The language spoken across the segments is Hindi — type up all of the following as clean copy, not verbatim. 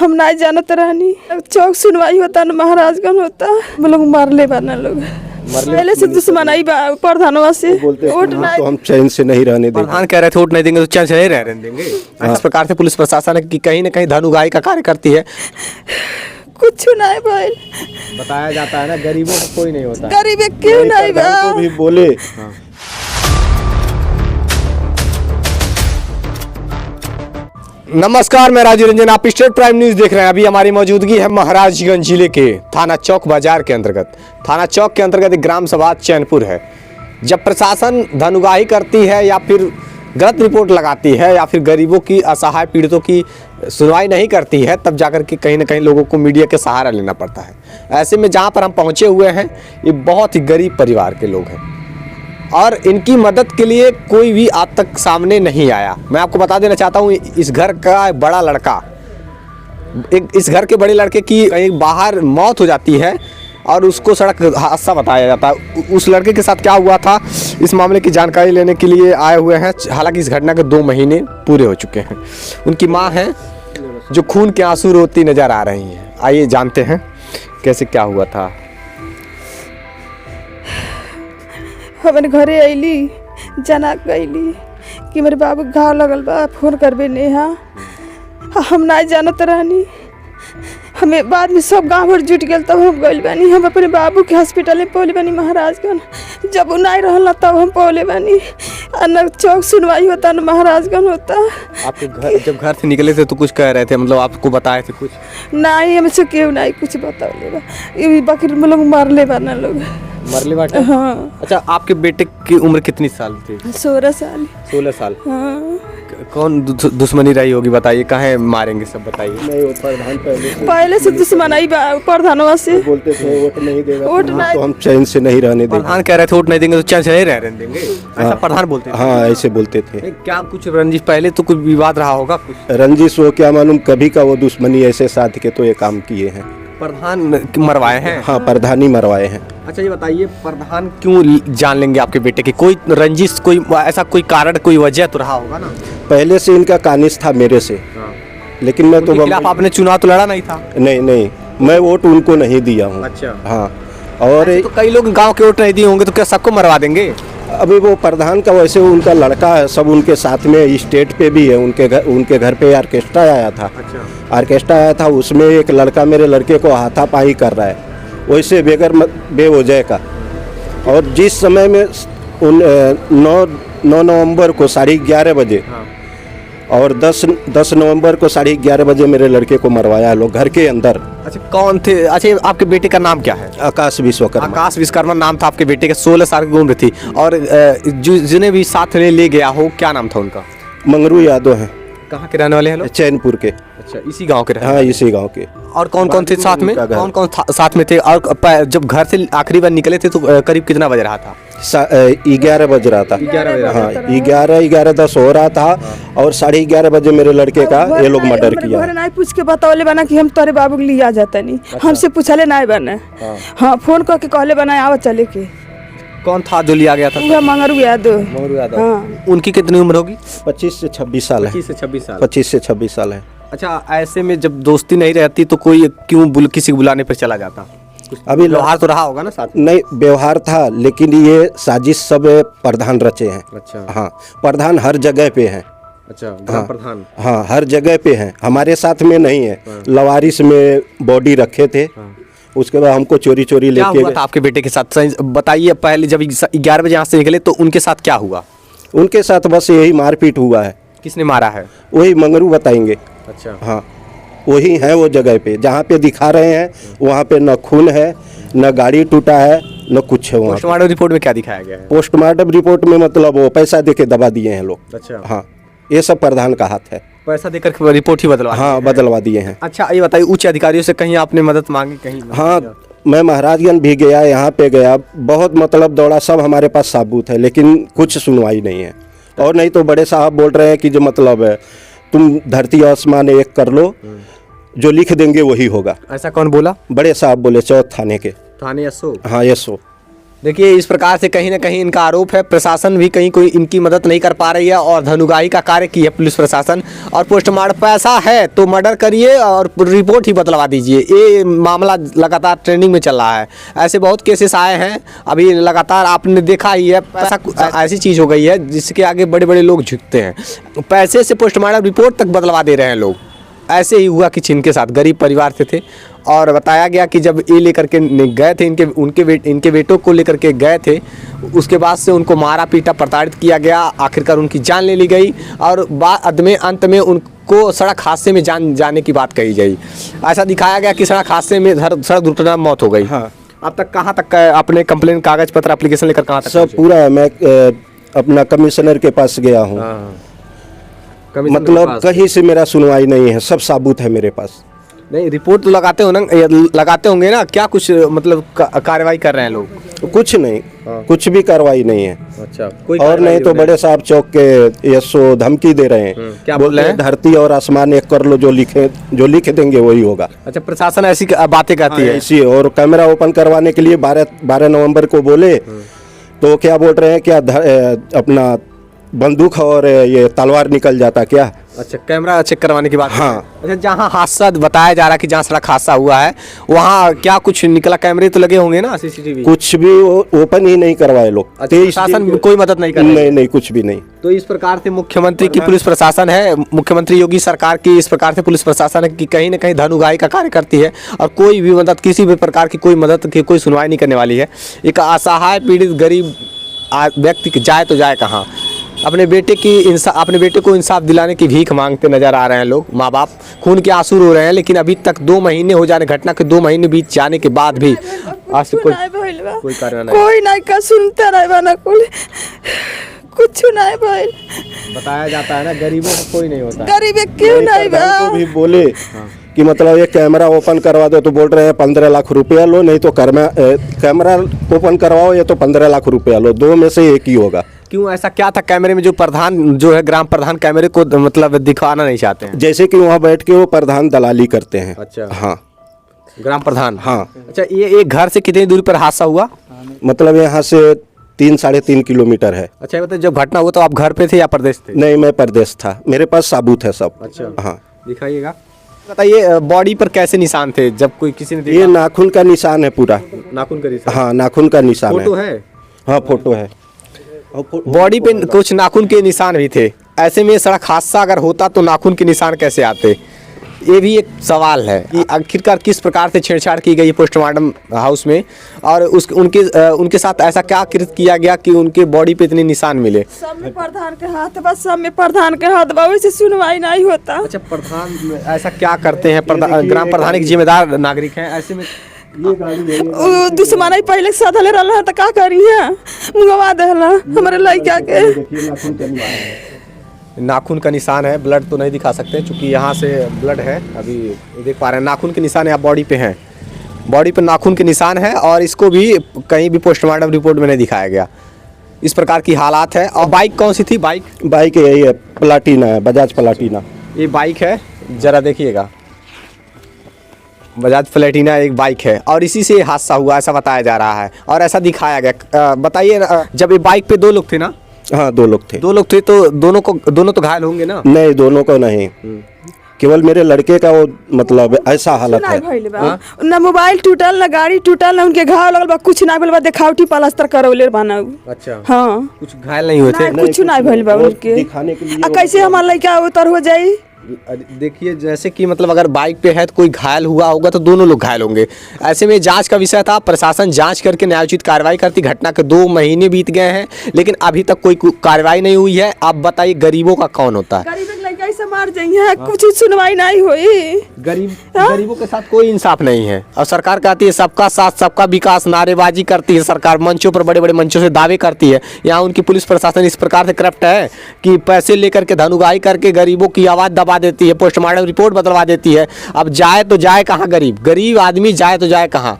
हम नहीं जानत रहनी। चौक सुनवाई होता न महाराजगंज होता, हम लोग मारले बना लोग पहले से दुश्मनाई प्रधानवा से। वोट नहीं तो हम चैन से नहीं रहने देंगे। प्रधान कह रहे थे वोट नहीं देंगे तो चैन से नहीं रहने देंगे। इस प्रकार से पुलिस प्रशासन की कहीं न कहीं धनुगाई का कार्य करती है। कुछ नहीं भाई बताया जाता है ना, गरीबों का कोई नहीं होता। गरीब क्यों नहीं बा को भी बोले। नमस्कार, मैं राजू रंजन, आप स्टेट प्राइम न्यूज देख रहे हैं। अभी हमारी मौजूदगी है महाराजगंज जिले के थाना चौक बाजार के अंतर्गत। थाना चौक के अंतर्गत एक ग्राम सभा चैनपुर है। जब प्रशासन धनुगाही करती है या फिर गलत रिपोर्ट लगाती है या फिर गरीबों की, असहाय पीड़ितों की सुनवाई नहीं करती है, तब जाकर के कहीं ना कहीं लोगों को मीडिया के सहारा लेना पड़ता है। ऐसे में जहाँ पर हम पहुँचे हुए हैं, ये बहुत ही गरीब परिवार के लोग हैं और इनकी मदद के लिए कोई भी आज तक सामने नहीं आया। मैं आपको बता देना चाहता हूँ, इस घर का बड़ा लड़का, इस घर के बड़े लड़के की कहीं बाहर मौत हो जाती है और उसको सड़क हादसा बताया जाता है। उस लड़के के साथ क्या हुआ था, इस मामले की जानकारी लेने के लिए आए हुए हैं। हालांकि इस घटना के 2 महीने पूरे हो चुके हैं। उनकी माँ है जो खून के आंसू रोती नजर आ रही हैं। आइए जानते हैं कैसे क्या हुआ था। हमारे घरे अली जना गईली कि मेरे बाबू घाव लगल बा, फोन करबे नेहा। हम नहीं जानत रहनी। हमें बाद में सब गाँव भर जुट गए, तब हम गइल बानी। हम अपने बाबू के हॉस्पिटल में पौले बानी महाराजगंज। जब वो नहीं रहल तब हम पौले बानी। न चौक सुनवाई होता न महाराजगंज होता। आपके घर जब घर से निकले थे तो कुछ कह रहे थे, मतलब आपको बताए थे कुछ? नहीं, हमसे क्यों नहीं कुछ बताओले बा। ये बाकी लोग मारले बना लोग मरले बाटे। हाँ। अच्छा, आपके बेटे की उम्र कितनी साल थी? 16 साल। 16 साल। हाँ। कौन दुश्मनी रही होगी बताइए, कहाँ मारेंगे सब बताइए। नहीं, वो प्रधान पहले से दुश्मनाई प्रधानवा से। बोलते थे वोट नहीं देगा वोट नहीं तो हम चैन से नहीं रहने देंगे। प्रधान कह रहे थे वोट नहीं देंगे तो चैन से नहीं रहने देंगे, ऐसा प्रधान बोलते थे। हाँ, ऐसे बोलते थे। क्या कुछ रंजिश, पहले तो कुछ विवाद रहा होगा कुछ? रंजिश वो क्या मालूम, कभी का वो दुश्मनी ऐसे साथ के तो ये काम किए हैं। प्रधान मरवाए हैं? हाँ, प्रधान ही मरवाए हैं। अच्छा, ये बताइए प्रधान क्यों जान लेंगे आपके बेटे की? कोई रंजिश, कोई ऐसा कोई कारण, कोई वजह तो रहा होगा ना? पहले से इनका कानिश था मेरे से। लेकिन मैं तो खिलाफ आपने चुनाव तो लड़ा नहीं था? नहीं, मैं वोट उनको नहीं दिया हूँ। अच्छा। हाँ, और तो कई लोग गांव के वोट नहीं दिए होंगे, तो क्या सबको मरवा देंगे? अभी वो प्रधान का वैसे उनका लड़का है, सब उनके साथ में स्टेट पे भी है। उनके घर पे ऑर्केस्ट्रा आया था। अच्छा। ऑर्केस्ट्रा आया था, उसमें एक लड़का मेरे लड़के को हाथापाई कर रहा है, वैसे बेगर बेवजह का। और जिस समय में 9 नवंबर को 11:30 बजे और 10 नवंबर को 11:30 बजे मेरे लड़के को मरवाया लोग घर के अंदर। अच्छा, कौन थे? अच्छा, आपके बेटे का नाम क्या है? आकाश विश्वकर्मा। आकाश विश्वकर्मा नाम था आपके बेटे के। 16 साल की उम्र थी। और जिन्हें भी साथ में ले गया हो, क्या नाम था उनका? मंगरू यादव है। कहाँ के रहने वाले हैं लोग? चैनपुर के। अच्छा, इसी गांव के रहने? हाँ, इसी गांव के। और कौन कौन थे साथ में? कौन कौन साथ में थे? और जब घर से आखिरी बार निकले थे तो करीब कितना बज रहा था? 11 बज रहा था। 11 बज रहा था। हाँ, 11:10 हो रहा था और 11:30 बजे मेरे लड़के का ये लोग मर्डर किया। नहीं पूछ के बतावले बना कि हम तोरे बाबू के लिए आ जाता नहीं। हमसे पूछले नहीं बने। हाँ, फोन करके कहले बना आवा चले के। कौन था जो लिया गया था? वो मंगरू यादव। मंगरू यादव। हाँ। उनकी कितनी उम्र होगी? 25 से 26 साल है। 25 से 26 साल। 25 से 26 साल है। अच्छा, ऐसे में जब दोस्ती नहीं रहती तो कोई क्यों किसी को बुलाने पर चला जाता? अभी व्यवहार तो रहा होगा ना साथ? नहीं, व्यवहार था, लेकिन ये साजिश सब प्रधान रचे हैं। अच्छा। हाँ, प्रधान हर जगह पे हैं। अच्छा, ग्राम प्रधान। हाँ, हर जगह पे हैं, हमारे साथ में नहीं है। लवारिस में बॉडी रखे थे। उसके बाद हमको चोरी लेके क्या हुआ था आपके बेटे के साथ? बताइए, पहले जब 11 बजे यहाँ से निकले तो उनके साथ क्या हुआ? उनके साथ बस यही मारपीट हुआ है। किसने मारा है? वही मंगरू बताएंगे। अच्छा। हाँ, वही है वो जगह पे जहाँ पे दिखा रहे हैं। वहाँ पे न खून है, न गाड़ी टूटा है, न कुछ है। वहाँ पोस्टमार्टम रिपोर्ट में क्या दिखाया गया है? पोस्टमार्टम रिपोर्ट में मतलब वो पैसा देके दबा दिए हैं लोग। अच्छा। हाँ, ये सब प्रधान का हाथ है। पैसा देकर रिपोर्ट ही बदलवा? हाँ, बदलवा दिए हैं। अच्छा, ये बताइए, उच्च अधिकारियों से कहीं आपने मदद मांगी कहीं? हाँ, मैं महाराजगंज भी गया, यहाँ पे गया, बहुत मतलब दौड़ा, सब हमारे पास सबूत है, लेकिन कुछ सुनवाई नहीं है। और नहीं तो बड़े साहब बोल रहे हैं कि जो मतलब है, तुम धरती आसमान एक कर लो, जो लिख देंगे वही होगा। ऐसा कौन बोला? बड़े साहब बोले, चौथ थाने के। थाने एसओ? हाँ, एसओ। देखिए इस प्रकार से कहीं ना कहीं इनका आरोप है, प्रशासन भी कहीं कोई इनकी मदद नहीं कर पा रही है और धनुगाही का कार्य की है पुलिस प्रशासन। और पोस्टमार्टम पैसा है तो मर्डर करिए और रिपोर्ट ही बदलवा दीजिए, ये मामला लगातार ट्रेंडिंग में चल रहा है। ऐसे बहुत केसेस आए हैं अभी लगातार, आपने देखा ही है। पैसा ऐसी चीज़ हो गई है जिसके आगे बड़े बड़े लोग झुकते हैं, पैसे से पोस्टमार्टम रिपोर्ट तक बदलवा दे रहे हैं लोग। ऐसे ही हुआ कि इनके साथ गरीब परिवार से थे और बताया गया कि जब ये लेकर के गए थे इनके बेटों को लेकर के गए थे, उसके बाद से उनको मारा पीटा प्रताड़ित किया गया, आखिरकार उनकी जान ले ली गई और बाद में अंत में उनको सड़क हादसे में जान जाने की बात कही गई। ऐसा दिखाया गया कि सड़क हादसे में सड़क दुर्घटना में मौत हो गई। हाँ। अब तक कहाँ तक आपने कंप्लेन कागज पत्र एप्लीकेशन लेकर कहाँ तक सब पूरा है। मैं अपना कमिश्नर के पास गया हूँ, मतलब कहीं से मेरा सुनवाई नहीं है, सब साबुत है मेरे पास। नहीं रिपोर्ट तो लगाते हो ना, लगाते होंगे ना, क्या कुछ मतलब कार्रवाई कर रहे हैं लोग? कुछ नहीं, कुछ भी कार्रवाई नहीं है। अच्छा, और नहीं तो बड़े साहब चौक के एसओ धमकी दे रहे हैं, क्या बोल रहे हैं? धरती और आसमान एक कर लो, जो लिख देंगे वही होगा। अच्छा, प्रशासन ऐसी बातें कहती है ऐसी। और कैमरा ओपन करवाने के लिए 12 नवंबर को बोले तो क्या बोल रहे हैं, क्या अपना बंदूक और ये तलवार निकल जाता क्या? अच्छा, कैमरा चेक करवाने की बात। हाँ। अच्छा, जहाँ हादसा बताया जा रहा है कि जहाँ सड़क हादसा हुआ है वहाँ क्या कुछ निकला? कैमरे तो लगे होंगे ना, सीसीटीवी? कुछ भी ओपन ही नहीं करवाए लोग। अच्छा, प्रशासन कोई मदद नहीं कर रही? नहीं, कुछ भी नहीं। तो इस प्रकार से मुख्यमंत्री की पुलिस प्रशासन है, मुख्यमंत्री योगी सरकार की इस प्रकार से पुलिस प्रशासन है कि कहीं ना कहीं धनुगाही का कार्य करती है और कोई भी मदद, किसी भी प्रकार की कोई मदद की कोई सुनवाई नहीं करने वाली है। एक असहाय पीड़ित गरीब व्यक्ति जाए तो जाए कहाँ? अपने बेटे को इंसाफ दिलाने की भीख मांगते नजर आ रहे हैं लोग। माँ बाप खून के आंसू रो रहे हैं, लेकिन अभी तक 2 महीने हो जाने, घटना के 2 महीने बीत जाने के बाद भी आज से कोई कार्रवाई नहीं। कोई नहीं का सुनता नहीं बना, कुछ नहीं भाई। बताया जाता है ना गरीबों का कोई नहीं होता। गरीब क्यों नहीं तो भी बोले कि मतलब ये कैमरा ओपन करवा दो तो बोल रहे हैं 15 लाख रुपया लो, नहीं तो कैमरा ओपन करवाओ, ये तो 15 लाख रुपया लो, 2 में से एक ही होगा। क्यों, ऐसा क्या था कैमरे में जो प्रधान जो है ग्राम प्रधान कैमरे को मतलब दिखाना नहीं चाहते हैं? जैसे कि वहाँ बैठ के वो प्रधान दलाली करते हैं। अच्छा। हाँ, ग्राम प्रधान। हाँ। अच्छा, ये एक घर से कितनी दूरी पर हादसा हुआ? मतलब यहाँ से 3-3.5 किलोमीटर है। अच्छा, मतलब जब घटना हुआ तो आप घर पे थे या प्रदेश थे? नहीं, मैं प्रदेश था, मेरे पास साबुत है सब। अच्छा। हाँ, दिखाइएगा। बताइए बॉडी पर कैसे निशान थे जब कोई किसी ने देखा? ये नाखून का निशान है पूरा। नाखून का निशान? हाँ, नाखून का निशान है। फोटो है? हाँ, फोटो है। बॉडी पे कुछ नाखून के निशान भी थे। ऐसे में सड़क हादसा अगर होता तो नाखून के निशान कैसे आते? ये भी एक सवाल है कि आखिरकार किस प्रकार से छेड़छाड़ की गई पोस्टमार्टम हाउस में और उनके साथ ऐसा क्या कृत किया गया कि उनके बॉडी पे इतने निशान मिले? सब में प्रधान के हाथ बा, सब में प्रधान के हाथ बा, वैसे सुनवाई नहीं होता। अच्छा, प्रधान ऐसा क्या करते हैं? ग्राम प्रधान एक जिम्मेदार नागरिक हैं, ऐसे में दुश्मन पहले साधले रहा तो का करी है, मुंगवा देला हमारे लड़का के। नाखून का निशान है, ब्लड तो नहीं दिखा सकते क्योंकि यहाँ से ब्लड है, अभी देख पा रहे हैं। नाखून के निशान यहाँ बॉडी पे हैं, बॉडी पे नाखून के निशान है और इसको भी कहीं भी पोस्टमार्टम रिपोर्ट में नहीं दिखाया गया। इस प्रकार की हालात है। और बाइक कौन सी थी? बाइक यही है, प्लाटीना है, बजाज प्लाटीना। ये बाइक है, जरा देखिएगा, बजाज प्लेटिना एक बाइक है और इसी से हादसा हुआ ऐसा बताया जा रहा है और ऐसा दिखाया गया। बताइए, जब ये बाइक पे 2 लोग थे ना? हाँ, 2 लोग थे। 2 लोग थे तो दोनों तो घायल होंगे ना? नहीं, दोनों को नहीं, केवल मेरे लड़के का वो मतलब ऐसा हालत है। ना मोबाइल टूटल, ना गाड़ी टूटल, ना उनके घाव लगल बा, कुछ ना भेल बा, देखावटी प्लास्टर करवले बाना। अच्छा। हाँ, कुछ घायल नहीं हुए थे? कुछ ना भेल बा उनके। दिखाने के लिए कैसे हमारा लड़का उतर हो जाई? देखिए, जैसे कि मतलब अगर बाइक पे है तो कोई घायल हुआ होगा तो दोनों लोग घायल होंगे। ऐसे में जांच का विषय था, प्रशासन जांच करके न्यायोचित कार्रवाई करती। घटना के 2 महीने बीत गए हैं लेकिन अभी तक कोई कार्रवाई नहीं हुई है। आप बताइए गरीबों का कौन होता है? कैसे मार जाइए, कुछ सुनवाई नहीं हुई। गरीबों के साथ कोई इंसाफ नहीं है और सरकार कहती है सबका साथ सबका विकास, नारेबाजी करती है सरकार, मंचों पर बड़े बड़े मंचों से दावे करती है। यहाँ उनकी पुलिस प्रशासन इस प्रकार से करप्ट है कि पैसे लेकर के धनुगाही करके गरीबों की आवाज़ दबा देती है, पोस्टमार्टम रिपोर्ट बदलवा देती है। अब जाए तो जाए कहाँ? गरीब आदमी जाए तो जाए कहाँ?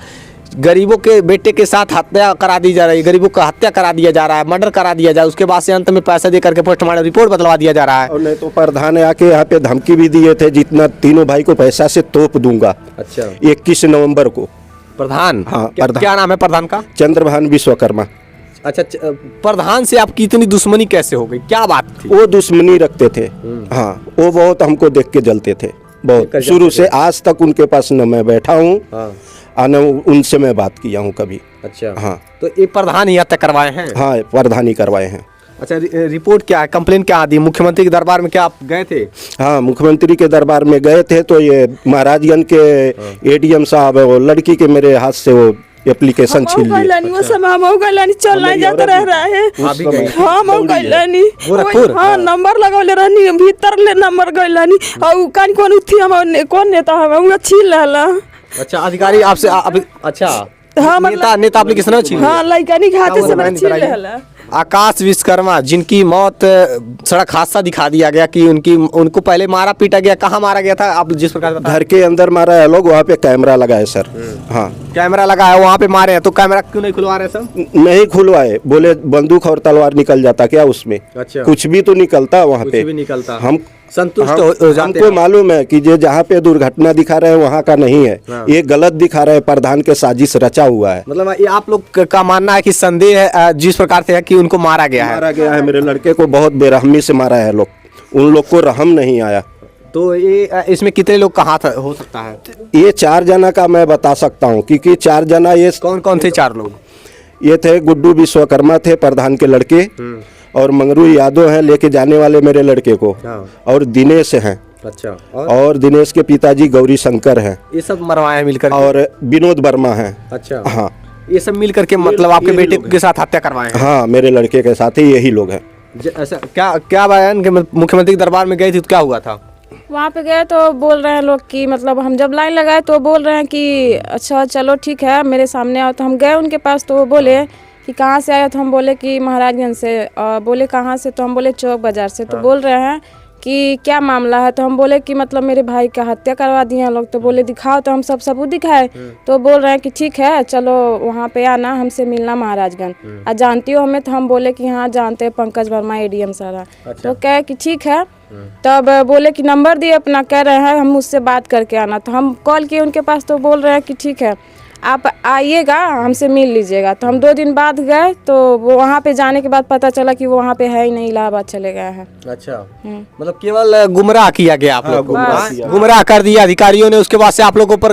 गरीबों के बेटे के साथ हत्या करा दी जा रही है, गरीबों का हत्या करा दिया जा रहा है, मर्डर करा दिया जाए, उसके बाद से अंत में पैसे दे करके पोस्टमार्टम रिपोर्ट बदलवा दिया जा रहा है। और नहीं तो प्रधान आके यहाँ पे धमकी भी दिए थे, जितना तीनों भाई को पैसा से तोप दूंगा। अच्छा। 21 नवंबर को प्रधान? हाँ, क्या, प्रधान। क्या नाम है प्रधान का? चंद्रभान विश्वकर्मा। अच्छा, प्रधान से आपकी इतनी दुश्मनी कैसे हो गई, क्या बात थी? वो दुश्मनी रखते थे। हाँ, वो बहुत हमको देख के जलते थे, बहुत शुरू से आज तक उनके पास न मैं बैठा हूँ और न उनसे मैं बात किया हूँ कभी। अच्छा, हाँ तो ये प्रधान ही हत्या करवाए हैं? हाँ, प्रधानी करवाए हैं। अच्छा, रिपोर्ट क्या है, कंप्लेन क्या आती है? मुख्यमंत्री के दरबार में क्या आप गए थे? हाँ, मुख्यमंत्री के दरबार में गए थे तो ये महाराजगंज के एडीएम साहब है, वो लड़की के मेरे हाथ से वो एप्लीकेशन छीन लिए। वो समय हम गैलानी चल नहीं जाता रह रहा है। आप भी गए? हम गैलानी गोरखपुर? हाँ, नंबर लगौले रहनी भीतर ले नंबर गैलानी और कान कौन थी हम कौन नेता हम वो छीन रहला। अच्छा, अधिकारी आपसे अच्छा, हाँ, नेता एप्लीकेशन छीन लिया? हाँ, लड़का के हाथे से मैंने छीन कराइए। रहला। आकाश विश्वकर्मा, जिनकी मौत सड़क हादसा दिखा दिया गया कि उनको पहले मारा पीटा गया, कहाँ मारा गया था आप जिस प्रकार बता? घर के अंदर मारा है लोग, वहाँ पे कैमरा लगा है सर। हाँ, कैमरा लगा है वहाँ पे मारे हैं, तो कैमरा क्यों नहीं खुलवा रहे सर? नहीं खुलवाए, बोले बंदूक और तलवार निकल जाता क्या उसमें? अच्छा, कुछ भी तो निकलता वहाँ पे। भी निकलता। हम संतुष्ट हो जाते हमको हैं? मालूम है कि जो जहाँ पे दुर्घटना दिखा रहे हैं वहाँ का नहीं है। हाँ। ये गलत दिखा रहे हैं, प्रधान के साजिश रचा हुआ है। मतलब ये आप लोग का मानना है कि संदेह है जिस प्रकार से है कि उनको मारा गया है? मारा गया है, मेरे लड़के को बहुत बेरहमी से मारा है लोग, उन लोग को रहम नहीं आया। तो ये इसमें कितने लोग कहाँ हो सकता है? ये 4 जना का मैं बता सकता हूँ, क्योंकि 4 जना ये कौन कौन थे 4 लोग? ये थे गुड्डू विश्वकर्मा थे प्रधान के लड़के, और मंगरू यादव हैं लेके जाने वाले मेरे लड़के को, और दिनेश हैं। अच्छा, और दिनेश के पिताजी गौरी शंकर हैं, ये सब मरवाए हैं मिलकर? और विनोद वर्मा हैं। अच्छा, हाँ, ये सब मिल करके मतलब आपके यही बेटे लोग के साथ हत्या करवाए हैं? हाँ, मेरे लड़के के साथ ही यही लोग हैं। ऐसा क्या क्या बयान के मुख्यमंत्री के दरबार में गई थी तो क्या हुआ था? वहाँ पे गए तो बोल रहे हैं लोग कि मतलब हम जब लाइन लगाए तो बोल रहे हैं कि अच्छा चलो ठीक है मेरे सामने आओ। तो हम गए उनके पास तो वो बोले कि कहाँ से आए, तो हम बोले कि महाराजगंज से। बोले कहाँ से, तो हम बोले चौक बाज़ार से। तो बोल रहे हैं कि क्या मामला है, तो हम बोले कि मतलब मेरे भाई का हत्या करवा दिए हैं लोग। तो बोले दिखाओ, तो हम सब सबूत दिखाए। तो बोल रहे हैं कि ठीक है चलो वहाँ पे आना, हमसे मिलना महाराजगंज। और जानती हो हमें, तो हम बोले कि हाँ जानते हैं, पंकज वर्मा एडीएम सारा। तो कहे कि ठीक है। तब बोले कि नंबर दिए अपना, कह रहे हैं हम मुझसे बात करके आना। तो हम कॉल किए उनके पास, तो बोल रहे हैं कि ठीक है आप आइएगा, हमसे मिल लीजिएगा। तो हम 2 दिन बाद गए, तो वो वहाँ पे जाने के बाद पता चला कि वो वहाँ पे है ही नहीं, इलाहाबाद चले गए हैं। अच्छा, मतलब केवल गुमराह किया गया आप लोग को? गुमराह कर दिया अधिकारियों ने। उसके बाद से आप लोगों पर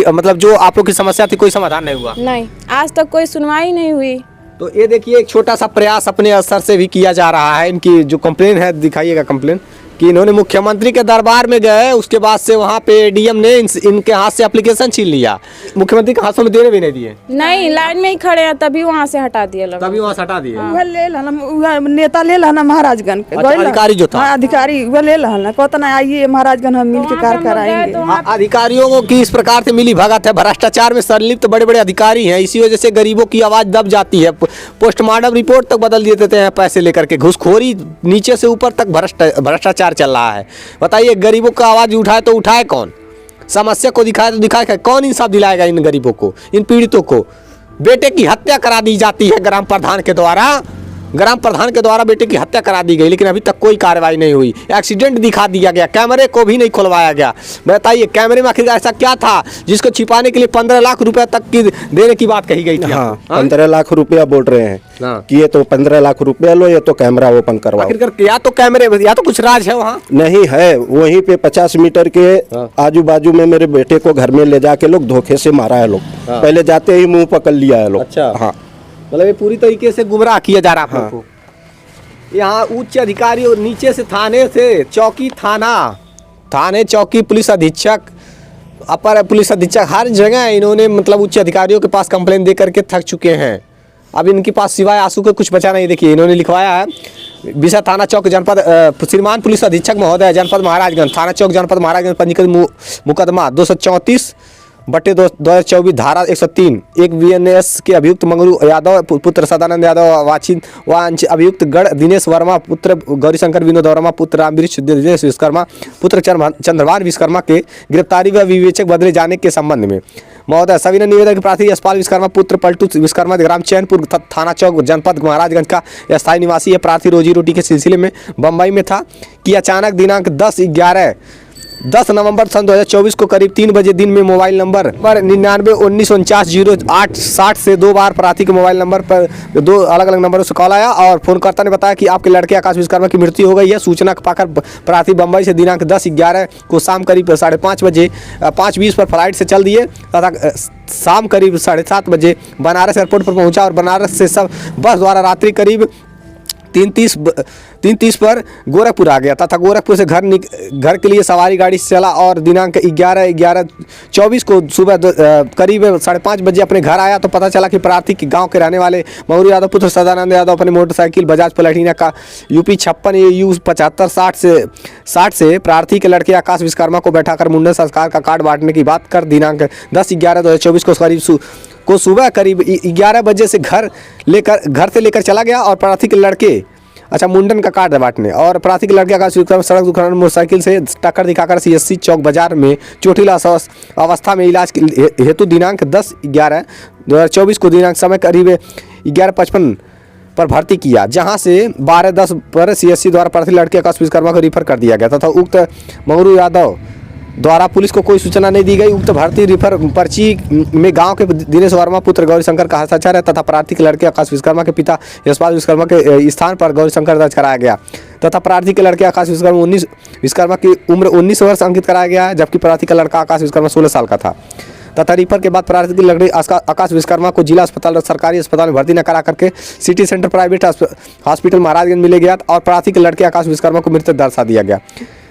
मतलब जो आप लोग की समस्या थी कोई समाधान नहीं हुआ? नहीं, आज तक कोई सुनवाई नहीं हुई। तो ये देखिए एक छोटा सा प्रयास अपने स्तर से भी किया जा रहा है। इनकी जो कंप्लेन है, दिखाइएगा कंप्लेन, कि इन्होंने मुख्यमंत्री के दरबार में गए, उसके बाद से वहाँ पे डीएम ने इनके हाथ से एप्लीकेशन छीन लिया, मुख्यमंत्री के हाथों में देने भी नहीं दिए। नहीं, लाइन में ही खड़े हैं, तभी वहाँ से हटा दिए लोग। तभी वहाँ से हटा दिए। वह ले लहना नेता ले लहना महाराजगंज के। अच्छा, गइल अधिकारी जो था? हाँ, अधिकारी वह ले लहना, कहता ना आइए महाराजगंज हम मिल के कार कराएंगे। अधिकारियों को की इस प्रकार से मिली भगत है, भ्रष्टाचार में संलिप्त बड़े बड़े अधिकारी हैं। इसी वजह से गरीबों की आवाज दब जाती है। पोस्टमार्टम रिपोर्ट तक बदल देते हैं पैसे लेकर के। घुसखोरी नीचे से ऊपर तक भ्रष्टाचार चल रहा है। बताइए, गरीबों का आवाज उठाए तो उठाए कौन? समस्या को दिखाए तो दिखाए कौन? इंसाफ दिलाएगा इन गरीबों को, इन पीड़ितों को? बेटे की हत्या करा दी जाती है ग्राम प्रधान के द्वारा। ग्राम प्रधान के द्वारा बेटे की हत्या करा दी गई, लेकिन अभी तक कोई कार्रवाई नहीं हुई। एक्सीडेंट दिखा दिया गया, कैमरे को भी नहीं खुलवाया गया। बताइए, कैमरे में आखिर ऐसा क्या था जिसको छिपाने के लिए 15 लाख रुपए तक की देने की बात कही गई थी? हाँ, 15 लाख रुपया बोल रहे हैं कि ये तो 15 लाख रुपया लो, ये तो कैमरा ओपन करवाओ। आखिर या तो कैमरे या तो कुछ राज है वहाँ? नहीं है, वहीं पे 50 मीटर के आजू बाजू में मेरे बेटे को घर में ले जाके लोग धोखे से मारा है लोग। पहले जाते ही मुंह पकड़ लिया है लोग। अच्छा, हाँ, मतलब ये पूरी तरीके से गुमराह किया जा रहा है आप लोग को। यहाँ उच्च अधिकारी और नीचे से थाने से चौकी, थाने चौकी, पुलिस अधीक्षक, अपर पुलिस अधीक्षक, हर जगह इन्होंने मतलब उच्च अधिकारियों के पास कंप्लेन दे करके थक चुके हैं। अब इनके पास सिवाय आंसू के कुछ बचा नहीं। देखिए, इन्होंने लिखवाया है, विशा थाना चौक जनपद, श्रीमान पुलिस अधीक्षक महोदय जनपद महाराजगंज, थाना चौक जनपद महाराजगंज, पंजीकृत मुकदमा 234/2024 धारा 103, एक VNS के अभियुक्त मंगरू यादव पुत्र सदानंद यादव वांछित अभियुक्त गढ़ दिनेश वर्मा पुत्र गौरीशंकर विनोद वर्मा पुत्र रामवृक्ष दिनेश विश्वकर्मा पुत्र चंद्रभान विश्वकर्मा के गिरफ्तारी व विवेचक बदले जाने के संबंध में महोदय सविनय निवेदन प्रार्थी यशपाल विश्वकर्मा पुत्र पलटू विश्वकर्मा ग्राम चैनपुर थाना चौक जनपद महाराजगंज का स्थायी निवासी है। प्रार्थी रोजी रोटी के सिलसिले में बम्बई में था कि अचानक दिनांक 10/11 10 नवंबर सन 2024 को करीब 3 बजे दिन में मोबाइल नंबर पर 9919490860 से 2 बार प्रार्थी के मोबाइल नंबर पर 2 अलग अलग नंबरों से कॉल आया और फोनकर्ता ने बताया कि आपके लड़के आकाश विश्वकर्मा की मृत्यु हो गई है। सूचना पाकर प्रार्थी बम्बई से दिनांक 10/11 को शाम करीब 5:30 बजे 5:20 पर फ्लाइट से चल दिए तथा शाम करीब 7:30 बजे बनारस एयरपोर्ट पर पहुंचा और बनारस से सब बस द्वारा रात्रि करीब 3:30 पर गोरखपुर आ गया तथा गोरखपुर से घर के लिए सवारी गाड़ी से चला और दिनांक 11/11/24 को सुबह करीब 5:30 बजे अपने घर आया तो पता चला कि प्रार्थी के गांव के रहने वाले मंगरू यादव पुत्र सदानंद यादव अपनी मोटरसाइकिल बजाज प्लेटिना का UP 56 75 60 से प्रार्थी के लड़के आकाश विश्वकर्मा को बैठाकर मुंडन संस्कार का कार्ड बांटने की बात कर दिनांक 10/11/2024 को सुबह करीब 11 बजे से घर से लेकर चला गया और प्रार्थी के लड़के मुंडन का कार्ड बांटने और प्रार्थी के लड़के आकाश विश्वकर्मा सड़क दुर्घटना में मोटरसाइकिल से टक्कर दिखाकर CSC चौक बाजार में चोटिल अवस्था में इलाज हेतु दिनांक 10/11/2024 को दिनांक समय करीब 11:55 पर भर्ती किया, जहां से 12:10 पर CSC द्वारा प्रार्थी लड़के आकाश विश्वकर्मा को रेफर कर दिया गया तथा उक्त मंगरू यादव द्वारा पुलिस को कोई सूचना नहीं दी गई। उक्त भर्ती रिफर पर्ची में गांव के दिनेश वर्मा पुत्र गौरीशंकर का हस्ताक्षर है तथा प्रार्थी के लड़के आकाश विश्वकर्मा के पिता यशपाल विश्वकर्मा के स्थान पर गौरीशंकर दर्ज कराया गया तथा प्रार्थी के लड़के आकाश विश्वकर्मा की उम्र 19 वर्ष अंकित कराया गया है, जबकि प्रार्थी का लड़का आकाश विश्वकर्मा 16 साल का था तथा रिफर के बाद प्रार्थी की लड़की आकाश विश्वकर्मा को जिला अस्पताल और सरकारी अस्पताल में भर्ती न करा करके city centre private hospital Maharajganj में ले गया और प्रार्थी के लड़के आकाश विश्वकर्मा को मृत दर्शा दिया गया।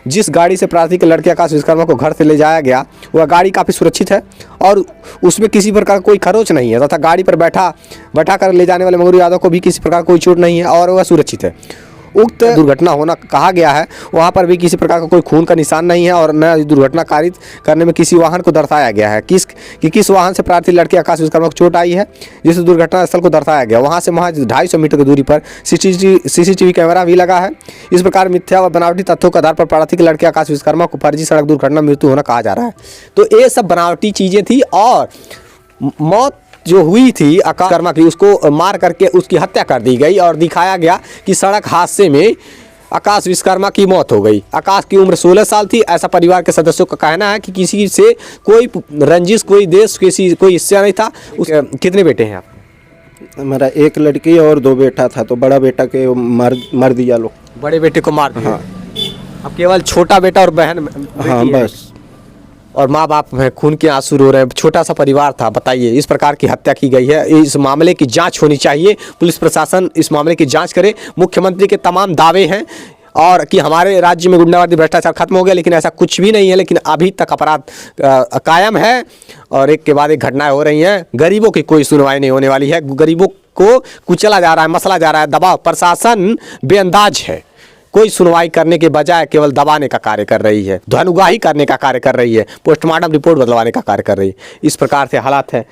जिस गाड़ी से प्रार्थी के लड़के आकाश विश्वकर्मा को घर से ले जाया गया वह गाड़ी काफ़ी सुरक्षित है और उसमें किसी प्रकार कोई खरोच नहीं है तथा गाड़ी पर बैठा कर ले जाने वाले मंगरू यादव को भी किसी प्रकार कोई चोट नहीं है और वह सुरक्षित है। उक्त दुर्घटना होना कहा गया है वहाँ पर भी किसी प्रकार का कोई खून का निशान नहीं है और न दुर्घटना कारित करने में किसी वाहन को दर्शाया गया है किस वाहन से प्रार्थी लड़के आकाश विश्वकर्मा को चोट आई है जिस दुर्घटना स्थल को दर्शाया गया वहाँ से महज 250 मीटर की दूरी पर CCTV कैमरा भी लगा है। इस प्रकार मिथ्या व बनावटी तथ्यों के आधार पर प्रार्थी के लड़के आकाश विश्वकर्मा को फर्जी सड़क दुर्घटना मृत्यु होना कहा जा रहा है। तो ये सब बनावटी चीज़ें थी और मौत जो हुई थी आकाश विश्वकर्मा की उसको मार करके उसकी हत्या कर दी गई और दिखाया गया कि सड़क हादसे में आकाश विश्वकर्मा की मौत हो गई। आकाश की उम्र 16 साल थी। ऐसा परिवार के सदस्यों का कहना है कि किसी से कोई रंजिश कोई देश कोई हिस्सा नहीं था। कितने बेटे हैं आप? हमारा एक लड़की और 2 बेटा था तो बड़ा बेटा के मार दिया लोग। बड़े बेटे को मार दिया। हाँ। अब केवल छोटा बेटा और बहन हाँ बस। और माँ बाप हैं, खून के आंसू रो रहे हैं। छोटा सा परिवार था। बताइए, इस प्रकार की हत्या की गई है। इस मामले की जांच होनी चाहिए। पुलिस प्रशासन इस मामले की जांच करे। मुख्यमंत्री के तमाम दावे हैं और कि हमारे राज्य में गुंडागर्दी भ्रष्टाचार खत्म हो गया, लेकिन ऐसा कुछ भी नहीं है। लेकिन अभी तक अपराध कायम है और एक के बाद एक घटनाएं हो रही हैं। गरीबों की कोई सुनवाई नहीं होने वाली है। गरीबों को कुचला जा रहा है, मसला जा रहा है, दबाव। प्रशासन बेअंदाज है, कोई सुनवाई करने के बजाय केवल दबाने का कार्य कर रही है, धनुगाही करने का कार्य कर रही है, पोस्टमार्टम रिपोर्ट बदलवाने का कार्य कर रही है। इस प्रकार से हालात है।